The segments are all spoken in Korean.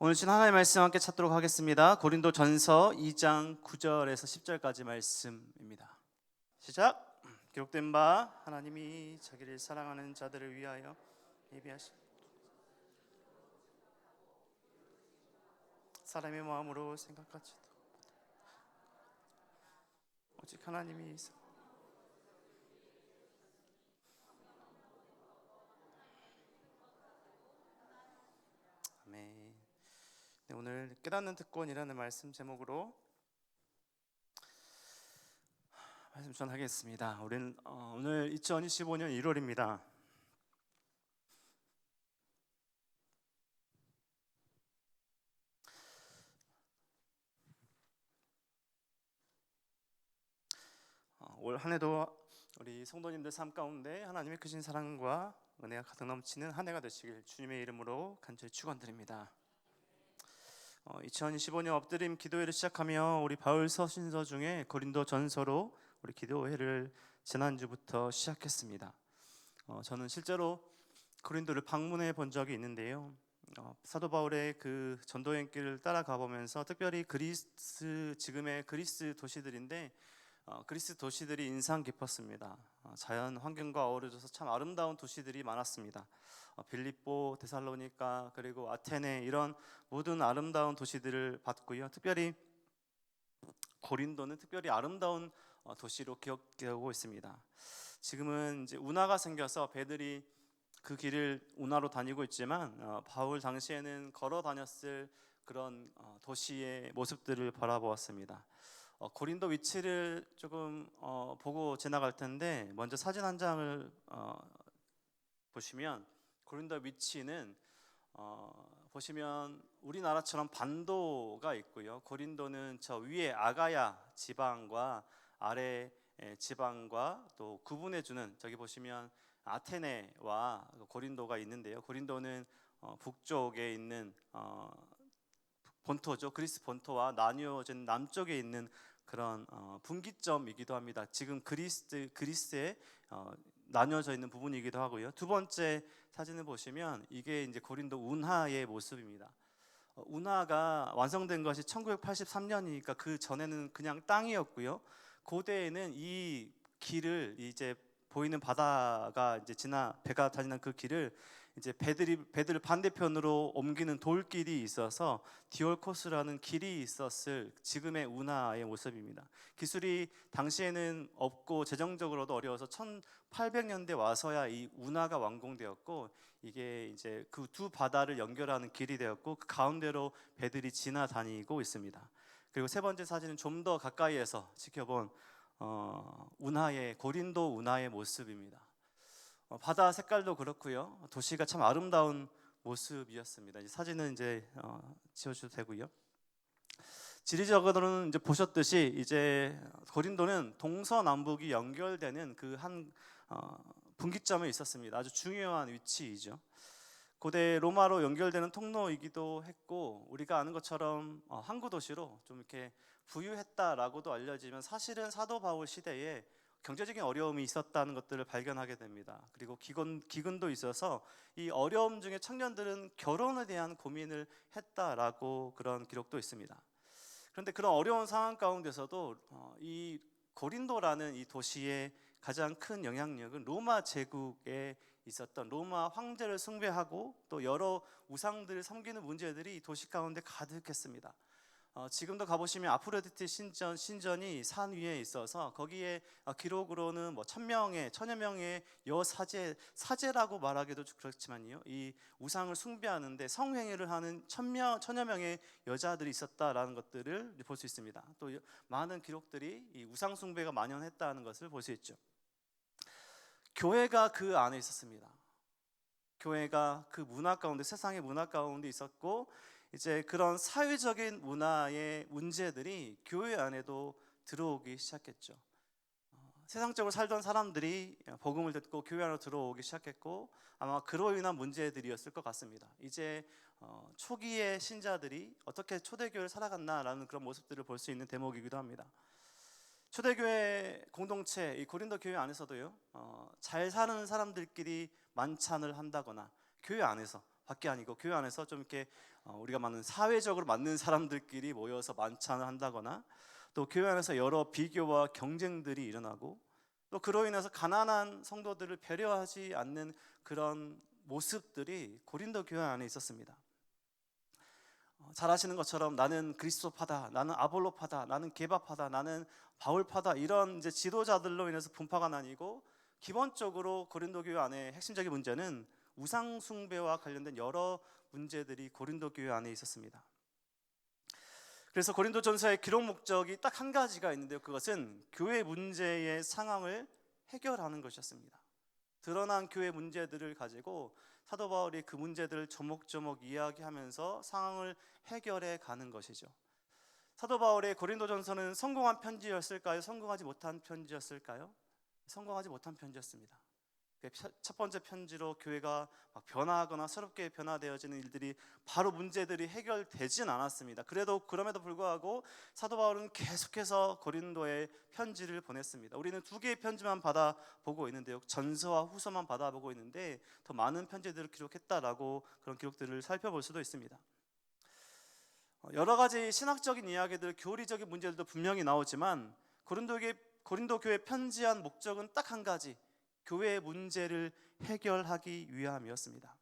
오늘 신 하나님의 말씀 함께 찾도록 하겠습니다. 고린도전서 2장 9절에서 10절까지 말씀입니다. 시작. 기록된 바 하나님이 자기를 사랑하는 자들을 위하여 예비하신 사람의 마음으로 생각하지도 오직 하나님이 있어. 아멘. 네, 오늘 깨닫는 특권이라는 말씀 제목으로 말씀 전하겠습니다. 우리는 오늘 2025년 1월입니다. 올 한 해도 우리 성도님들 삶 가운데 하나님의 크신 사랑과 은혜가 가득 넘치는 한 해가 되시길 주님의 이름으로 간절히 축원드립니다. 2025년 엎드림 기도회를 시작하며 우리 바울 서신서 중에 고린도 전서로 우리 기도회를 지난주부터 시작했습니다. 저는 실제로 고린도를 방문해 본 적이 있는데요. 사도 바울의 그 전도행길을 따라가 보면서 특별히 지금의 그리스 도시들인데 그리스 도시들이 인상 깊었습니다. 자연 환경과 어우러져서 참 아름다운 도시들이 많았습니다. 빌립보, 데살로니가 그리고 아테네 이런 모든 아름다운 도시들을 봤고요. 특별히 고린도는 특별히 아름다운 도시로 기억되고 있습니다. 지금은 이제 운하가 생겨서 배들이 그 길을 운하로 다니고 있지만 바울 당시에는 걸어 다녔을 그런 도시의 모습들을 바라보았습니다. 고린도 위치를 조금 보고 지나갈 텐데 먼저 사진 한 장을 보시면 고린도 위치는 보시면 우리나라처럼 반도가 있고요. 고린도는 저 위에 아가야 지방과 아래 지방과 또 구분해주는 저기 보시면 아테네와 고린도가 있는데요. 고린도는 북쪽에 있는 본토죠. 그리스 본토와 나뉘어진 남쪽에 있는 그런 분기점이기도 합니다. 지금 그리스에 나뉘어져 있는 부분이기도 하고요. 두 번째 사진을 보시면 이게 이제 고린도 운하의 모습입니다. 운하가 완성된 것이 1983년이니까 그 전에는 그냥 땅이었고요. 고대에는 이 길을 이제 보이는 바다가 이제 배가 다니는 그 길을 이제 배들을 반대편으로 옮기는 돌길이 있어서 디올코스라는 길이 있었을 지금의 운하의 모습입니다. 기술이 당시에는 없고 재정적으로도 어려워서 1800년대 와서야 이 운하가 완공되었고 이게 이제 그 두 바다를 연결하는 길이 되었고 그 가운데로 배들이 지나다니고 있습니다. 그리고 세 번째 사진은 좀 더 가까이에서 지켜본 고린도 운하의 모습입니다. 바다 색깔도 그렇고요. 도시가 참 아름다운 모습이었습니다. 사진은 이제 지워주셔도 되고요. 지리적으로는 이제 보셨듯이 이제 고린도는 동서남북이 연결되는 그 한 분기점에 있었습니다. 아주 중요한 위치이죠. 고대 로마로 연결되는 통로이기도 했고 우리가 아는 것처럼 항구 도시로 좀 이렇게 부유했다라고도 알려지면 사실은 사도 바울 시대에 경제적인 어려움이 있었다는 것들을 발견하게 됩니다. 그리고 기근도 있어서 이 어려움 중에 청년들은 결혼에 대한 고민을 했다라고 그런 기록도 있습니다. 그런데 그런 어려운 상황 가운데서도 이 고린도라는 이 도시의 가장 큰 영향력은 로마 제국에 있었던 로마 황제를 숭배하고 또 여러 우상들을 섬기는 문제들이 이 도시 가운데 가득했습니다. 지금도 가보시면 아프로디테 신전이 산 위에 있어서 거기에 기록으로는 뭐 1000여 명의 사제라고 말하기도 그렇지만요, 이 우상을 숭배하는데 성행위를 하는 천여 명의 여자들이 있었다라는 것들을 볼 수 있습니다. 또 많은 기록들이 이 우상 숭배가 만연했다는 것을 볼 수 있죠. 교회가 그 안에 있었습니다. 교회가 그 문화 가운데, 세상의 문화 가운데 있었고 이제 그런 사회적인 문화의 문제들이 교회 안에도 들어오기 시작했죠. 세상적으로 살던 사람들이 복음을 듣고 교회 안으로 들어오기 시작했고 아마 그로 인한 문제들이었을 것 같습니다. 이제 초기의 신자들이 어떻게 초대교회를 살아갔나라는 그런 모습들을 볼 수 있는 대목이기도 합니다. 초대교회 공동체, 이 고린도 교회 안에서도요, 잘 사는 사람들끼리 만찬을 한다거나 교회 안에서 밖에 아니고 교회 안에서 좀 이렇게 우리가 맞는 사회적으로 맞는 사람들끼리 모여서 만찬을 한다거나, 또 교회 안에서 여러 비교와 경쟁들이 일어나고, 또 그로 인해서 가난한 성도들을 배려하지 않는 그런 모습들이 고린도 교회 안에 있었습니다. 잘 아시는 것처럼 나는 그리스도파다, 나는 아볼로파다, 나는 게바파다, 나는 바울파다, 이런 이제 지도자들로 인해서 분파가 나뉘고, 기본적으로 고린도 교회 안에 핵심적인 문제는 우상 숭배와 관련된 여러 문제들이 고린도 교회 안에 있었습니다. 그래서 고린도전서의 기록 목적이 딱 한 가지가 있는데요, 그것은 교회 문제의 상황을 해결하는 것이었습니다. 드러난 교회 문제들을 가지고 사도 바울이 그 문제들을 조목조목 이야기하면서 상황을 해결해 가는 것이죠. 사도 바울의 고린도전서는 성공한 편지였을까요? 성공하지 못한 편지였을까요? 성공하지 못한 편지였습니다. 첫 번째 편지로 교회가 막 변화하거나 새롭게 변화되어지는 일들이, 바로 문제들이 해결되진 않았습니다. 그럼에도 불구하고 사도 바울은 계속해서 고린도에 편지를 보냈습니다. 우리는 두 개의 편지만 받아보고 있는데요, 전서와 후서만 받아보고 있는데 더 많은 편지들을 기록했다라고 그런 기록들을 살펴볼 수도 있습니다. 여러 가지 신학적인 이야기들, 교리적인 문제들도 분명히 나오지만 고린도 교회 편지한 목적은 딱 한 가지, 교회의 문제를 해결하기 위함이었습니다.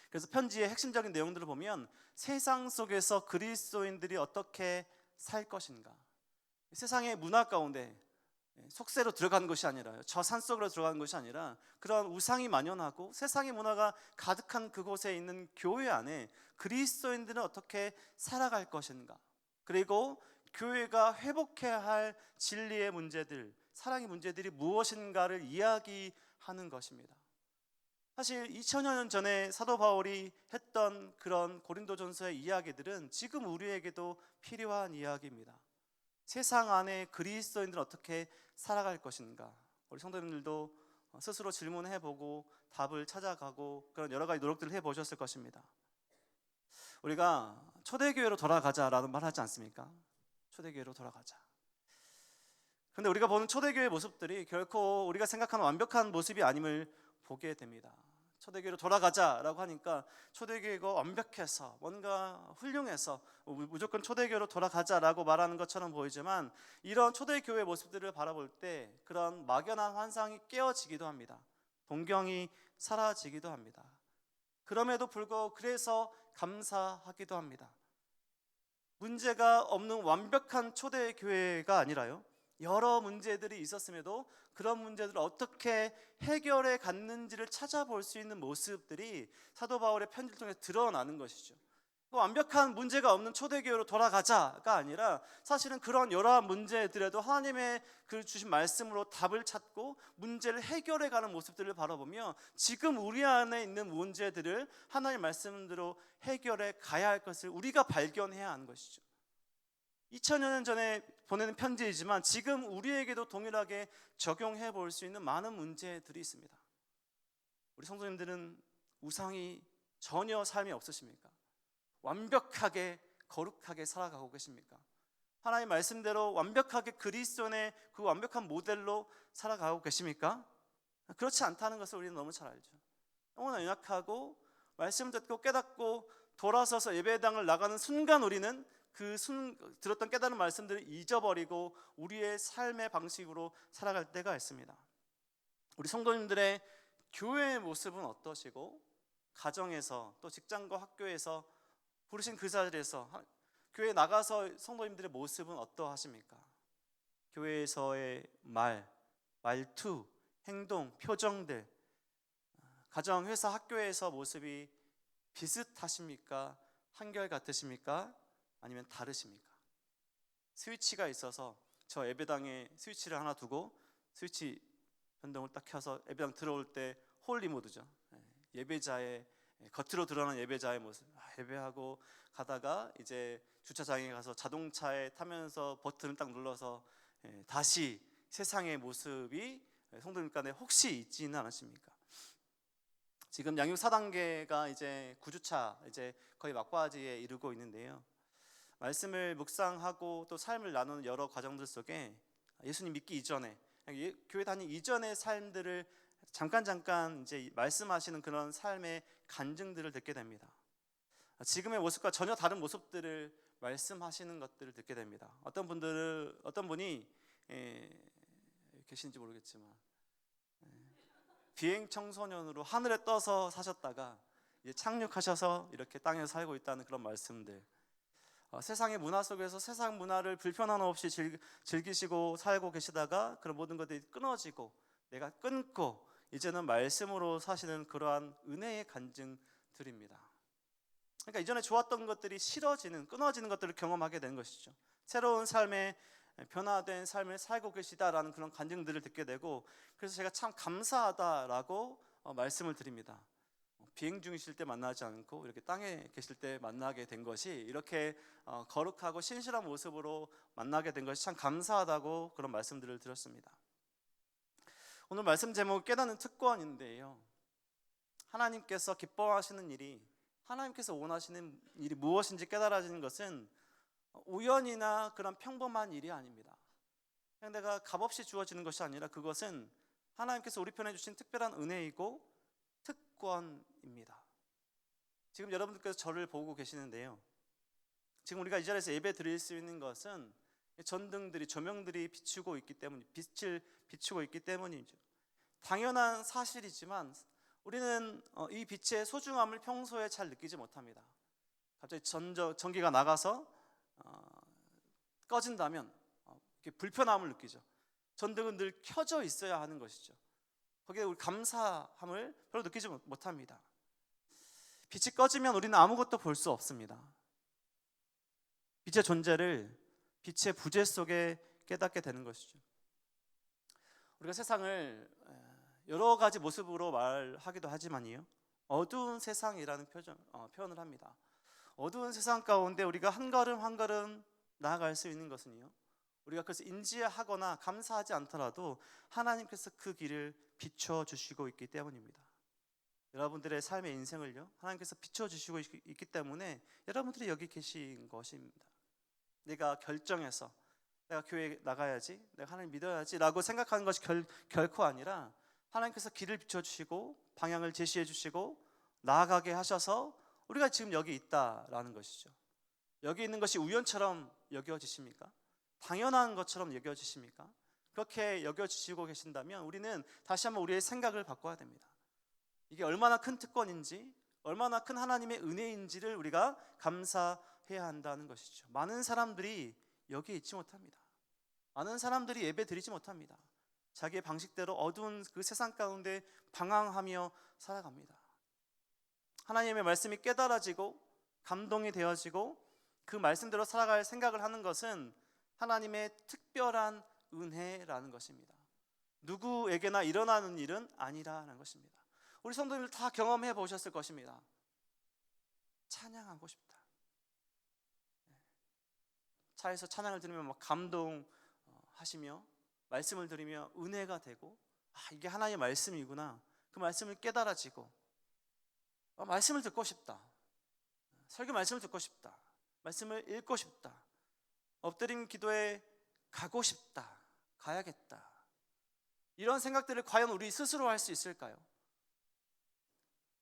그래서 편지의 핵심적인 내용들을 보면 세상 속에서 그리스도인들이 어떻게 살 것인가, 세상의 문화 가운데 속세로 들어가는 것이 아니라요, 저 산속으로 들어가는 것이 아니라 그런 우상이 만연하고 세상의 문화가 가득한 그곳에 있는 교회 안에 그리스도인들은 어떻게 살아갈 것인가, 그리고 교회가 회복해야 할 진리의 문제들, 사랑의 문제들이 무엇인가를 이야기하는 것입니다. 사실 2000여 년 전에 사도 바울이 했던 그런 고린도전서의 이야기들은 지금 우리에게도 필요한 이야기입니다. 세상 안에 그리스도인들은 어떻게 살아갈 것인가, 우리 성도님들도 스스로 질문해보고 답을 찾아가고 그런 여러 가지 노력들을 해보셨을 것입니다. 우리가 초대교회로 돌아가자라는 말 하지 않습니까? 초대교회로 돌아가자. 그런데 우리가 보는 초대교회의 모습들이 결코 우리가 생각하는 완벽한 모습이 아님을 보게 됩니다. 초대교회로 돌아가자라고 하니까 초대교회가 완벽해서 뭔가 훌륭해서 무조건 초대교회로 돌아가자라고 말하는 것처럼 보이지만, 이런 초대교회의 모습들을 바라볼 때 그런 막연한 환상이 깨어지기도 합니다. 동경이 사라지기도 합니다. 그럼에도 불구하고 그래서 감사하기도 합니다. 문제가 없는 완벽한 초대교회가 아니라요, 여러 문제들이 있었음에도 그런 문제들을 어떻게 해결해 갔는지를 찾아볼 수 있는 모습들이 사도 바울의 편지를 통해 드러나는 것이죠. 완벽한 문제가 없는 초대교회로 돌아가자가 아니라 사실은 그런 여러 문제들에도 하나님의 그 주신 말씀으로 답을 찾고 문제를 해결해 가는 모습들을 바라보며 지금 우리 안에 있는 문제들을 하나님의 말씀대로 해결해 가야 할 것을 우리가 발견해야 하는 것이죠. 2000여 년 전에 보내는 편지이지만 지금 우리에게도 동일하게 적용해 볼 수 있는 많은 문제들이 있습니다. 우리 성도님들은 우상이 전혀 삶이 없으십니까? 완벽하게 거룩하게 살아가고 계십니까? 하나님의 말씀대로 완벽하게 그리스도의 그 완벽한 모델로 살아가고 계십니까? 그렇지 않다는 것을 우리는 너무 잘 알죠. 너무나 연약하고 말씀 듣고 깨닫고 돌아서서 예배당을 나가는 순간 우리는 들었던 깨달은 말씀들을 잊어버리고 우리의 삶의 방식으로 살아갈 때가 있습니다. 우리 성도님들의 교회의 모습은 어떠시고, 가정에서 또 직장과 학교에서 부르신 그 자리에서 교회 나가서 성도님들의 모습은 어떠하십니까? 교회에서의 말투, 행동, 표정들, 가정, 회사, 학교에서 모습이 비슷하십니까? 한결같으십니까? 아니면 다르십니까? 스위치가 있어서 저 예배당에 스위치를 하나 두고 스위치 변동을 딱 켜서 예배당 들어올 때 홀리 모드죠. 예배자의 겉으로 드러나는 예배자의 모습, 예배하고 가다가 이제 주차장에 가서 자동차에 타면서 버튼을 딱 눌러서 다시 세상의 모습이 성도님 간에 혹시 있지는 않으십니까? 지금 양육 4단계가 이제 9주차 이제 거의 막바지에 이르고 있는데요, 말씀을 묵상하고 또 삶을 나누는 여러 과정들 속에 예수님 믿기 이전에, 교회 다니기 이전의 삶들을 잠깐 이제 말씀하시는 그런 삶의 간증들을 듣게 됩니다. 지금의 모습과 전혀 다른 모습들을 말씀하시는 것들을 듣게 됩니다. 어떤 분이 계신지 모르겠지만 비행 청소년으로 하늘에 떠서 사셨다가 이제 착륙하셔서 이렇게 땅에 살고 있다는 그런 말씀들, 세상의 문화 속에서 세상 문화를 불편함 없이 즐기시고 살고 계시다가 그런 모든 것들이 끊어지고 내가 끊고 이제는 말씀으로 사시는 그러한 은혜의 간증들입니다. 그러니까 이전에 좋았던 것들이 싫어지는, 끊어지는 것들을 경험하게 되는 것이죠. 새로운 삶의 변화된 삶을 살고 계시다라는 그런 간증들을 듣게 되고, 그래서 제가 참 감사하다라고 말씀을 드립니다. 비행 중이실 때 만나지 않고 이렇게 땅에 계실 때 만나게 된 것이, 이렇게 거룩하고 신실한 모습으로 만나게 된 것이 참 감사하다고 그런 말씀들을 드렸습니다. 오늘 말씀 제목 깨닫는 특권인데요, 하나님께서 기뻐하시는 일이, 하나님께서 원하시는 일이 무엇인지 깨달아지는 것은 우연이나 그런 평범한 일이 아닙니다. 그냥 내가 값없이 주어지는 것이 아니라 그것은 하나님께서 우리 편에 주신 특별한 은혜이고 특권입니다. 지금 여러분들께서 저를 보고 계시는데요, 지금 우리가 이 자리에서 예배 드릴 수 있는 것은 전등들이, 조명들이 비추고 있기 때문, 빛을 비추고 있기 때문이죠. 당연한 사실이지만 우리는 이 빛의 소중함을 평소에 잘 느끼지 못합니다. 갑자기 전기가 나가서 꺼진다면 이렇게 불편함을 느끼죠. 전등은 늘 켜져 있어야 하는 것이죠. 거기에 우리 감사함을 별로 느끼지 못합니다. 빛이 꺼지면 우리는 아무것도 볼 수 없습니다. 빛의 존재를 빛의 부재 속에 깨닫게 되는 것이죠. 우리가 세상을 여러 가지 모습으로 말하기도 하지만요, 어두운 세상이라는 표현을 합니다. 어두운 세상 가운데 우리가 한 걸음 한 걸음 나아갈 수 있는 것은요, 우리가 그것을 인지하거나 감사하지 않더라도 하나님께서 그 길을 비춰주시고 있기 때문입니다. 여러분들의 삶의 인생을요, 하나님께서 비춰주시고 있기 때문에 여러분들이 여기 계신 것입니다. 내가 결정해서 내가 교회에 나가야지, 내가 하나님 믿어야지 라고 생각하는 것이 결코 아니라 하나님께서 길을 비춰주시고 방향을 제시해 주시고 나아가게 하셔서 우리가 지금 여기 있다라는 것이죠. 여기 있는 것이 우연처럼 여겨지십니까? 당연한 것처럼 여겨지십니까? 그렇게 여겨지시고 계신다면 우리는 다시 한번 우리의 생각을 바꿔야 됩니다. 이게 얼마나 큰 특권인지, 얼마나 큰 하나님의 은혜인지를 우리가 감사해야 한다는 것이죠. 많은 사람들이 여기에 있지 못합니다. 많은 사람들이 예배 드리지 못합니다. 자기의 방식대로 어두운 그 세상 가운데 방황하며 살아갑니다. 하나님의 말씀이 깨달아지고 감동이 되어지고 그 말씀대로 살아갈 생각을 하는 것은 하나님의 특별한 은혜라는 것입니다. 누구에게나 일어나는 일은 아니라는 것입니다. 우리 성도님들 다 경험해 보셨을 것입니다. 찬양하고 싶다. 차에서 찬양을 들으면 막 감동하시며 말씀을 들으며 은혜가 되고, 이게 하나님의 말씀이구나, 그 말씀을 깨달아지고, 말씀을 듣고 싶다, 설교 말씀을 듣고 싶다, 말씀을 읽고 싶다, 엎드린 기도에 가고 싶다, 가야겠다, 이런 생각들을 과연 우리 스스로 할 수 있을까요?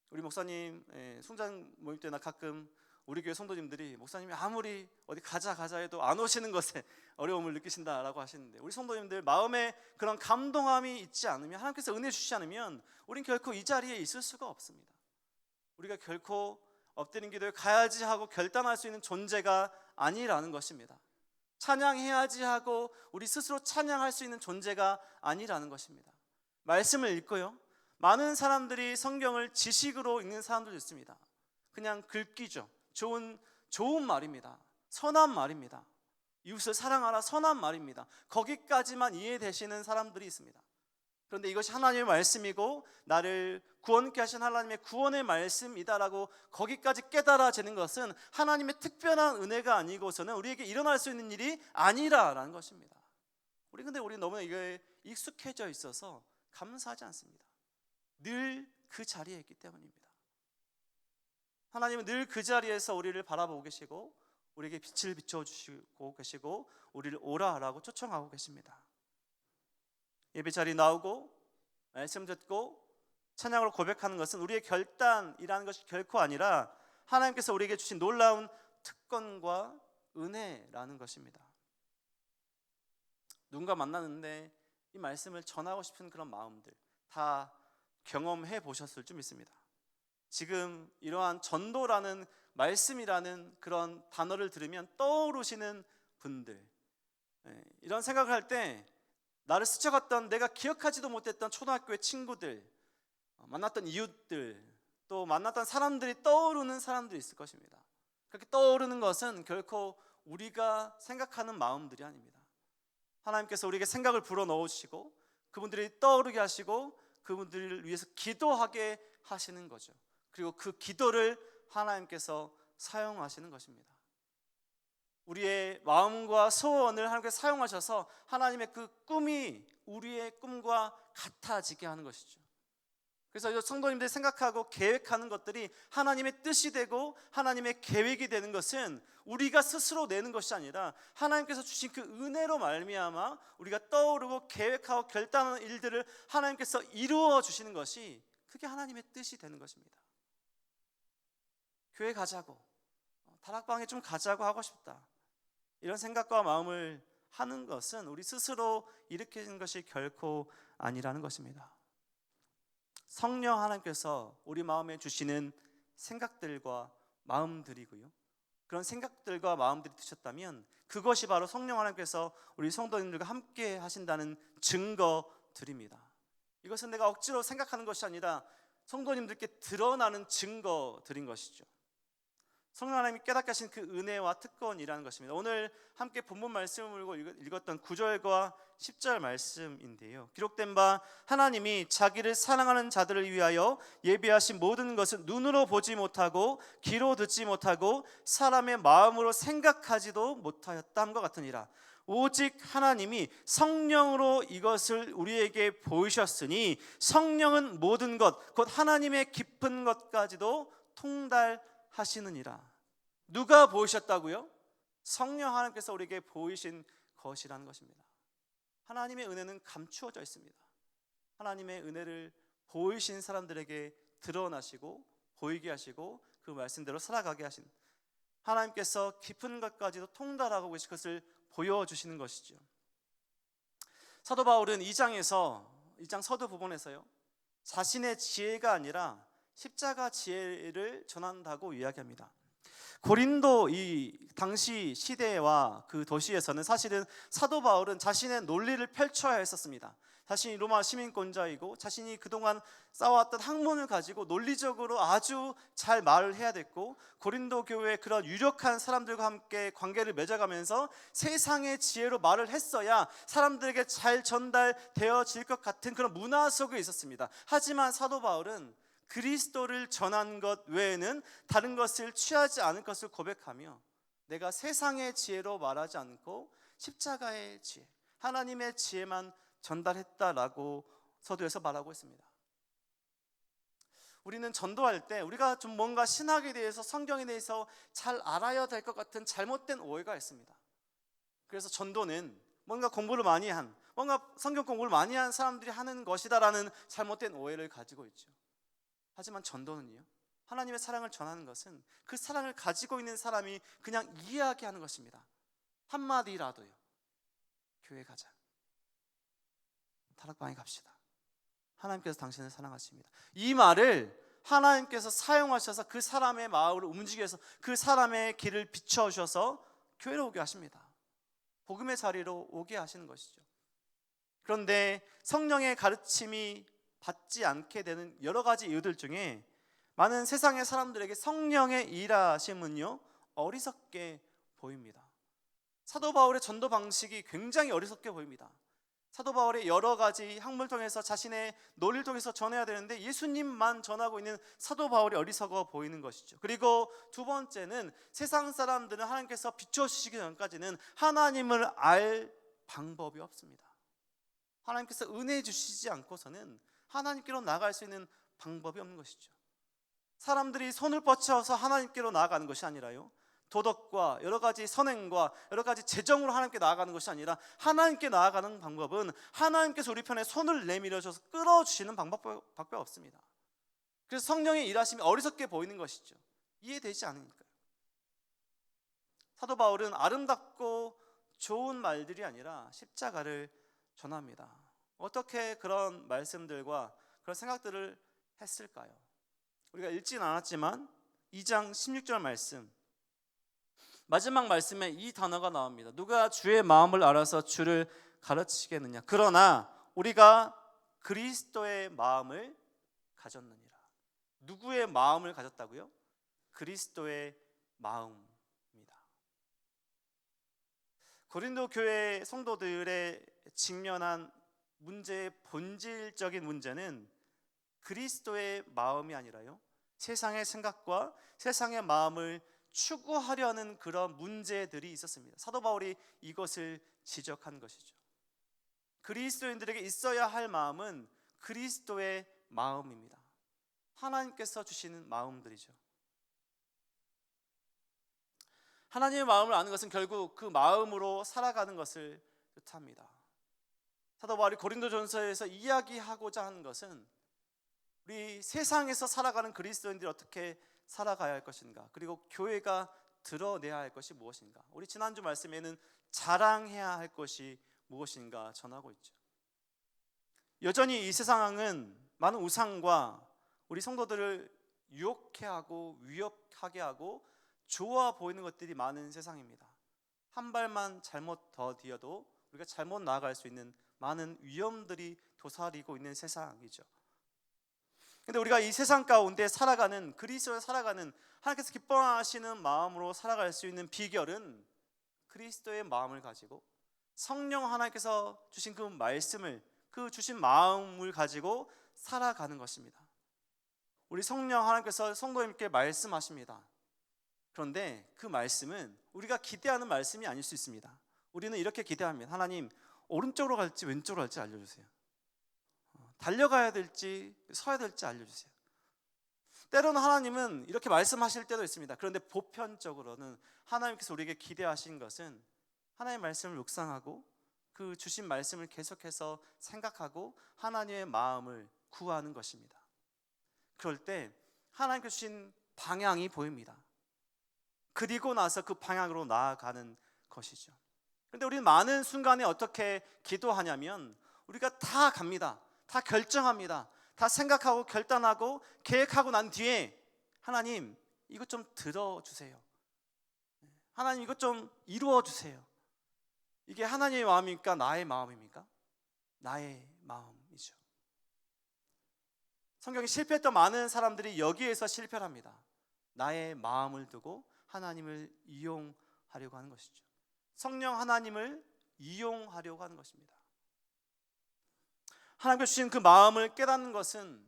우리 목사님 숭장 모임 때나 가끔 우리 교회 성도님들이 목사님이 아무리 어디 가자 해도 안 오시는 것에 어려움을 느끼신다라고 하시는데, 우리 성도님들 마음에 그런 감동함이 있지 않으면, 하나님께서 은혜 주시지 않으면 우린 결코 이 자리에 있을 수가 없습니다. 우리가 결코 엎드린 기도에 가야지 하고 결단할 수 있는 존재가 아니라는 것입니다. 찬양해야지 하고 우리 스스로 찬양할 수 있는 존재가 아니라는 것입니다. 말씀을 읽고요, 많은 사람들이 성경을 지식으로 읽는 사람들도 있습니다. 그냥 긁기죠. 좋은 말입니다. 선한 말입니다. 이웃을 사랑하라, 선한 말입니다. 거기까지만 이해되시는 사람들이 있습니다. 그런데 이것이 하나님의 말씀이고 나를 구원케 하신 하나님의 구원의 말씀이다라고 거기까지 깨달아지는 것은 하나님의 특별한 은혜가 아니고서는 우리에게 일어날 수 있는 일이 아니라라는 것입니다. 우리 너무 이거에 익숙해져 있어서 감사하지 않습니다. 늘 그 자리에 있기 때문입니다. 하나님은 늘 그 자리에서 우리를 바라보고 계시고 우리에게 빛을 비춰주시고 계시고 우리를 오라라고 초청하고 계십니다. 예배 자리 나오고 말씀 듣고 찬양으로 고백하는 것은 우리의 결단이라는 것이 결코 아니라 하나님께서 우리에게 주신 놀라운 특권과 은혜라는 것입니다. 누군가 만났는데 이 말씀을 전하고 싶은 그런 마음들 다 경험해 보셨을 줄 믿습니다. 지금 이러한 전도라는 말씀이라는 그런 단어를 들으면 떠오르시는 분들, 이런 생각을 할 때 나를 스쳐갔던 내가 기억하지도 못했던 초등학교의 친구들, 만났던 이웃들, 또 만났던 사람들이 떠오르는 사람들이 있을 것입니다. 그렇게 떠오르는 것은 결코 우리가 생각하는 마음들이 아닙니다. 하나님께서 우리에게 생각을 불어넣으시고 그분들이 떠오르게 하시고 그분들을 위해서 기도하게 하시는 거죠. 그리고 그 기도를 하나님께서 사용하시는 것입니다. 우리의 마음과 소원을 하나님께서 사용하셔서 하나님의 그 꿈이 우리의 꿈과 같아지게 하는 것이죠. 그래서 성도님들이 생각하고 계획하는 것들이 하나님의 뜻이 되고 하나님의 계획이 되는 것은 우리가 스스로 내는 것이 아니라 하나님께서 주신 그 은혜로 말미암아 우리가 떠오르고 계획하고 결단하는 일들을 하나님께서 이루어 주시는 것이, 그게 하나님의 뜻이 되는 것입니다. 교회 가자고, 다락방에 좀 가자고 하고 싶다, 이런 생각과 마음을 하는 것은 우리 스스로 일으키는 것이 결코 아니라는 것입니다. 성령 하나님께서 우리 마음에 주시는 생각들과 마음들이고요, 그런 생각들과 마음들이 드셨다면 그것이 바로 성령 하나님께서 우리 성도님들과 함께 하신다는 증거들입니다. 이것은 내가 억지로 생각하는 것이 아니라 성도님들께 드러나는 증거들인 것이죠. 성령 하나님이 깨닫게 하신 그 은혜와 특권이라는 것입니다. 오늘 함께 본문 말씀을 읽었던 9절과 10절 말씀인데요, 기록된 바 하나님이 자기를 사랑하는 자들을 위하여 예비하신 모든 것은 눈으로 보지 못하고 귀로 듣지 못하고 사람의 마음으로 생각하지도 못하였다함과 같으니라. 오직 하나님이 성령으로 이것을 우리에게 보이셨으니 성령은 모든 것 곧 하나님의 깊은 것까지도 통달하시느니라. 누가 보이셨다고요? 성령 하나님께서 우리에게 보이신 것이라는 것입니다. 하나님의 은혜는 감추어져 있습니다. 하나님의 은혜를 보이신 사람들에게 드러나시고 보이게 하시고 그 말씀대로 살아가게 하신 하나님께서 깊은 것까지도 통달하고 계신 것을 보여주시는 것이죠. 사도 바울은 2장 서두 부분에서요, 자신의 지혜가 아니라 십자가 지혜를 전한다고 이야기합니다. 고린도 이 당시 시대와 그 도시에서는 사실은 사도 바울은 자신의 논리를 펼쳐야 했었습니다. 자신이 로마 시민권자이고 자신이 그동안 쌓아왔던 학문을 가지고 논리적으로 아주 잘 말을 해야 됐고, 고린도 교회의 그런 유력한 사람들과 함께 관계를 맺어가면서 세상의 지혜로 말을 했어야 사람들에게 잘 전달되어질 것 같은 그런 문화 속에 있었습니다. 하지만 사도 바울은 그리스도를 전한 것 외에는 다른 것을 취하지 않을 것을 고백하며 내가 세상의 지혜로 말하지 않고 십자가의 지혜, 하나님의 지혜만 전달했다라고 서두에서 말하고 있습니다. 우리는 전도할 때 우리가 좀 뭔가 신학에 대해서 성경에 대해서 잘 알아야 될 것 같은 잘못된 오해가 있습니다. 그래서 전도는 뭔가 공부를 많이 한, 뭔가 성경 공부를 많이 한 사람들이 하는 것이다라는 잘못된 오해를 가지고 있죠. 하지만 전도는요, 하나님의 사랑을 전하는 것은 그 사랑을 가지고 있는 사람이 그냥 이해하게 하는 것입니다. 한마디라도요, 교회 가자, 다락방에 갑시다, 하나님께서 당신을 사랑하십니다, 이 말을 하나님께서 사용하셔서 그 사람의 마음을 움직여서 그 사람의 길을 비춰주셔서 교회로 오게 하십니다. 복음의 자리로 오게 하시는 것이죠. 그런데 성령의 가르침이 받지 않게 되는 여러 가지 이유들 중에 많은 세상의 사람들에게 성령의 일하심은요, 어리석게 보입니다. 사도 바울의 전도 방식이 굉장히 어리석게 보입니다. 사도 바울의 여러 가지 학문을 통해서 자신의 논리를 통해서 전해야 되는데 예수님만 전하고 있는 사도 바울이 어리석어 보이는 것이죠. 그리고 두 번째는 세상 사람들은 하나님께서 비춰주시기 전까지는 하나님을 알 방법이 없습니다. 하나님께서 은혜 주시지 않고서는 하나님께로 나아갈 수 있는 방법이 없는 것이죠. 사람들이 손을 뻗쳐서 하나님께로 나아가는 것이 아니라요, 도덕과 여러 가지 선행과 여러 가지 재정으로 하나님께 나아가는 것이 아니라 하나님께 나아가는 방법은 하나님께서 우리 편에 손을 내밀어줘서 끌어주시는 방법밖에 없습니다. 그래서 성령의 일하심이 어리석게 보이는 것이죠. 이해되지 않으니까요. 사도 바울은 아름답고 좋은 말들이 아니라 십자가를 전합니다. 어떻게 그런 말씀들과 그런 생각들을 했을까요? 우리가 읽진 않았지만 2장 16절 말씀, 마지막 말씀에 이 단어가 나옵니다. 누가 주의 마음을 알아서 주를 가르치겠느냐. 그러나 우리가 그리스도의 마음을 가졌느니라. 누구의 마음을 가졌다고요? 그리스도의 마음입니다. 고린도 교회 성도들의 직면한 문제의 본질적인 문제는 그리스도의 마음이 아니라요, 세상의 생각과 세상의 마음을 추구하려는 그런 문제들이 있었습니다. 사도 바울이 이것을 지적한 것이죠. 그리스도인들에게 있어야 할 마음은 그리스도의 마음입니다. 하나님께서 주시는 마음들이죠. 하나님의 마음을 아는 것은 결국 그 마음으로 살아가는 것을 뜻합니다. 사도 바울이 고린도전서에서 이야기하고자 하는 것은 우리 세상에서 살아가는 그리스도인들이 어떻게 살아가야 할 것인가, 그리고 교회가 드러내야 할 것이 무엇인가, 우리 지난주 말씀에는 자랑해야 할 것이 무엇인가 전하고 있죠. 여전히 이 세상은 많은 우상과 우리 성도들을 유혹해 하고 위협하게 하고 좋아 보이는 것들이 많은 세상입니다. 한 발만 잘못 더 디뎌도 우리가 잘못 나아갈 수 있는 많은 위험들이 도사리고 있는 세상이죠. 근데 우리가 이 세상 가운데 살아가는, 그리스도에 살아가는, 하나님께서 기뻐하시는 마음으로 살아갈 수 있는 비결은 그리스도의 마음을 가지고 성령 하나님께서 주신 그 말씀을, 그 주신 마음을 가지고 살아가는 것입니다. 우리 성령 하나님께서 성도님께 말씀하십니다. 그런데 그 말씀은 우리가 기대하는 말씀이 아닐 수 있습니다. 우리는 이렇게 기대합니다. 하나님, 오른쪽으로 갈지 왼쪽으로 갈지 알려주세요. 달려가야 될지 서야 될지 알려주세요. 때로는 하나님은 이렇게 말씀하실 때도 있습니다. 그런데 보편적으로는 하나님께서 우리에게 기대하신 것은 하나님의 말씀을 묵상하고 그 주신 말씀을 계속해서 생각하고 하나님의 마음을 구하는 것입니다. 그럴 때 하나님께서 주신 방향이 보입니다. 그리고 나서 그 방향으로 나아가는 것이죠. 그런데 우리는 많은 순간에 어떻게 기도하냐면 우리가 다 갑니다. 다 결정합니다. 다 생각하고 결단하고 계획하고 난 뒤에 하나님, 이것 좀 들어주세요. 하나님, 이것 좀 이루어주세요. 이게 하나님의 마음입니까? 나의 마음입니까? 나의 마음이죠. 성경에 실패했던 많은 사람들이 여기에서 실패를 합니다. 나의 마음을 두고 하나님을 이용하려고 하는 것이죠. 성령 하나님을 이용하려고 하는 것입니다. 하나님께서 주신 그 마음을 깨닫는 것은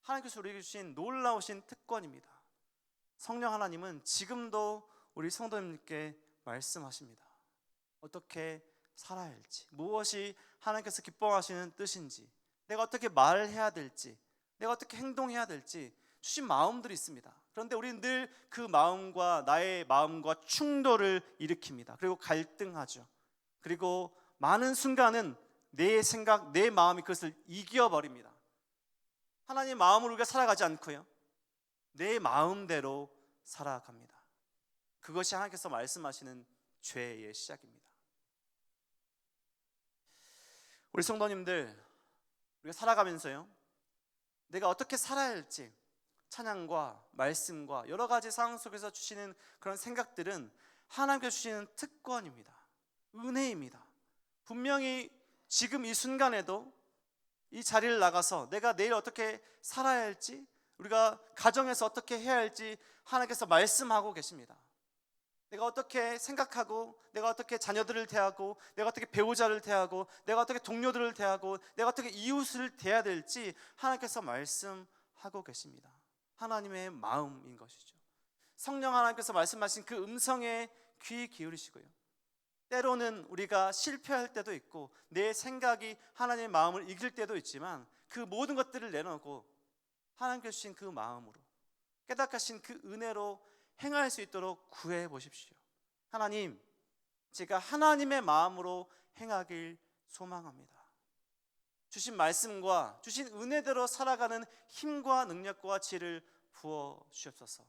하나님께서 우리에게 주신 놀라우신 특권입니다. 성령 하나님은 지금도 우리 성도님께 말씀하십니다. 어떻게 살아야 할지, 무엇이 하나님께서 기뻐하시는 뜻인지, 내가 어떻게 말을 해야 될지, 내가 어떻게 행동해야 될지 주신 마음들이 있습니다. 그런데 우리는 늘 그 마음과 나의 마음과 충돌을 일으킵니다. 그리고 갈등하죠. 그리고 많은 순간은 내 생각, 내 마음이 그것을 이겨버립니다. 하나님의 마음으로 우리가 살아가지 않고요, 내 마음대로 살아갑니다. 그것이 하나님께서 말씀하시는 죄의 시작입니다. 우리 성도님들, 우리가 살아가면서요, 내가 어떻게 살아야 할지, 찬양과 말씀과 여러 가지 상황 속에서 주시는 그런 생각들은 하나님께서 주시는 특권입니다. 은혜입니다. 분명히 지금 이 순간에도 이 자리를 나가서 내가 내일 어떻게 살아야 할지, 우리가 가정에서 어떻게 해야 할지 하나님께서 말씀하고 계십니다. 내가 어떻게 생각하고, 내가 어떻게 자녀들을 대하고, 내가 어떻게 배우자를 대하고, 내가 어떻게 동료들을 대하고, 내가 어떻게 이웃을 대해야 될지 하나님께서 말씀하고 계십니다. 하나님의 마음인 것이죠. 성령 하나님께서 말씀하신 그 음성에 귀 기울이시고요, 때로는 우리가 실패할 때도 있고 내 생각이 하나님의 마음을 이길 때도 있지만 그 모든 것들을 내놓고 하나님께서 주신 그 마음으로, 깨닫게 그 은혜로 행할 수 있도록 구해 보십시오. 하나님, 제가 하나님의 마음으로 행하길 소망합니다. 주신 말씀과 주신 은혜대로 살아가는 힘과 능력과 지혜를 부어 주시옵소서.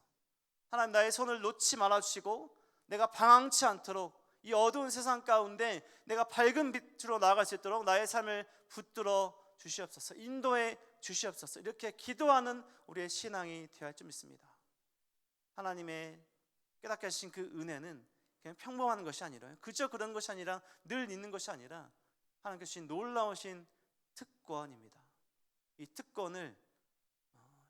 하나님, 나의 손을 놓지 말아 주시고 내가 방황치 않도록 이 어두운 세상 가운데 내가 밝은 빛으로 나아갈 수 있도록 나의 삶을 붙들어 주시옵소서. 인도해 주시옵소서. 이렇게 기도하는 우리의 신앙이 되어야 할 줄 믿습니다. 하나님의 깨닫게 하신 그 은혜는 그냥 평범한 것이 아니라, 그저 그런 것이 아니라, 늘 있는 것이 아니라 하나님께서 주신 놀라우신 특권입니다. 이 특권을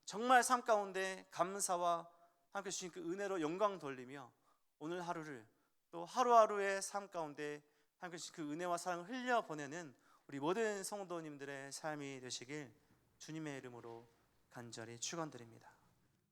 정말 삶 가운데 감사와 하나님께서 주신 그 은혜로 영광 돌리며 오늘 하루를, 또 하루하루의 삶 가운데 하나님께서 주신 그 은혜와 사랑을 흘려보내는 우리 모든 성도님들의 삶이 되시길 주님의 이름으로 간절히 축원드립니다.